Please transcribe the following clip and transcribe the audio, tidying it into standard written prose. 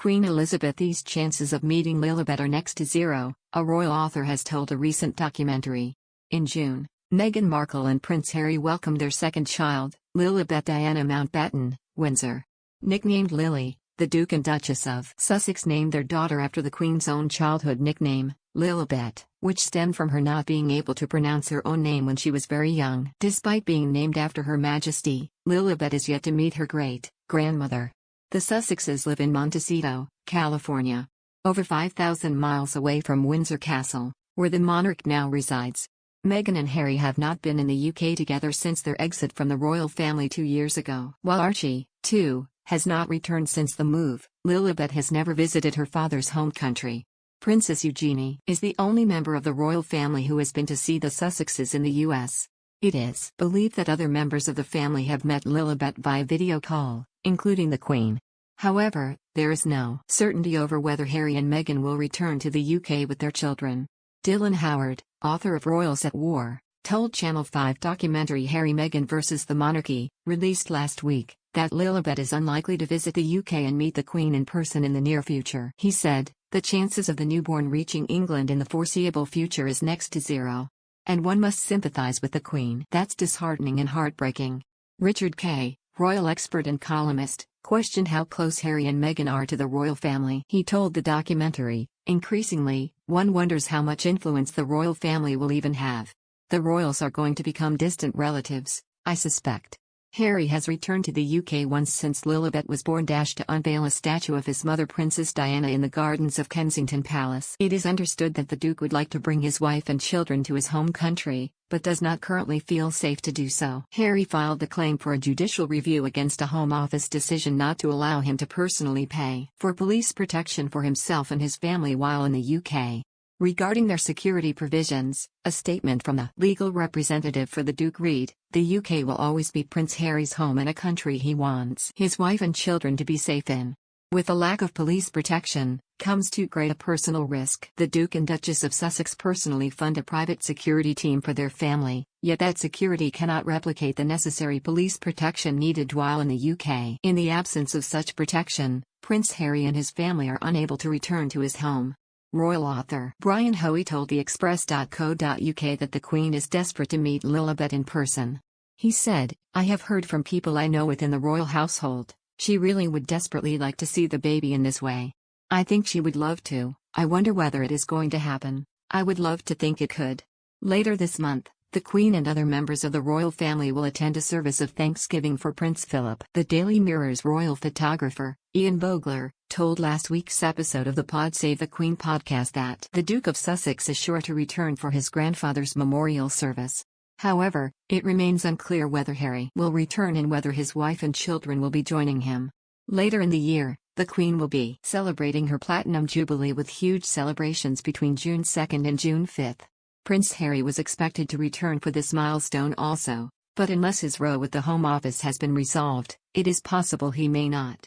Queen Elizabeth's chances of meeting Lilibet are next to zero, a royal author has told a recent documentary. In June, Meghan Markle and Prince Harry welcomed their second child, Lilibet Diana Mountbatten-Windsor. Nicknamed Lili, the Duke and Duchess of Sussex named their daughter after the Queen's own childhood nickname, Lilibet, which stemmed from her not being able to pronounce her own name when she was very young. Despite being named after Her Majesty, Lilibet is yet to meet her great-grandmother. The Sussexes live in Montecito, California, over 5,000 miles away from Windsor Castle, where the monarch now resides. Meghan and Harry have not been in the UK together since their exit from the royal family 2 years ago. While Archie, too, has not returned since the move, Lilibet has never visited her father's home country. Princess Eugenie is the only member of the royal family who has been to see the Sussexes in the US. It is believed that other members of the family have met Lilibet via video call, including the Queen. However, there is no certainty over whether Harry and Meghan will return to the UK with their children. Dylan Howard, author of Royals at War, told Channel 5 documentary Harry Meghan vs. the Monarchy, released last week, that Lilibet is unlikely to visit the UK and meet the Queen in person in the near future. He said, "The chances of the newborn reaching England in the foreseeable future is next to zero. And one must sympathize with the Queen. That's disheartening and heartbreaking." Richard Kay, royal expert and columnist, questioned how close Harry and Meghan are to the royal family. He told the documentary, "Increasingly, one wonders how much influence the royal family will even have. The royals are going to become distant relatives, I suspect." Harry has returned to the UK once since Lilibet was born. To unveil a statue of his mother Princess Diana in the gardens of Kensington Palace. It is understood that the Duke would like to bring his wife and children to his home country, but does not currently feel safe to do so. Harry filed the claim for a judicial review against a Home Office decision not to allow him to personally pay for police protection for himself and his family while in the UK. Regarding their security provisions, a statement from the legal representative for the Duke read, "The UK will always be Prince Harry's home and a country he wants his wife and children to be safe in. With a lack of police protection, comes too great a personal risk." The Duke and Duchess of Sussex personally fund a private security team for their family, yet that security cannot replicate the necessary police protection needed while in the UK. In the absence of such protection, Prince Harry and his family are unable to return to his home. Royal author Brian Hoey told the Express.co.uk that the Queen is desperate to meet Lilibet in person. He said, "I have heard from people I know within the royal household, she really would desperately like to see the baby in this way. I think she would love to. I wonder whether it is going to happen. I would love to think it could." Later this month, the Queen and other members of the royal family will attend a service of thanksgiving for Prince Philip. The Daily Mirror's royal photographer, Ian Vogler, told last week's episode of the Pod Save the Queen podcast that the Duke of Sussex is sure to return for his grandfather's memorial service. However, it remains unclear whether Harry will return and whether his wife and children will be joining him. Later in the year, the Queen will be celebrating her Platinum Jubilee with huge celebrations between June 2nd and June 5th. Prince Harry was expected to return for this milestone also, but unless his row with the Home Office has been resolved, it is possible he may not.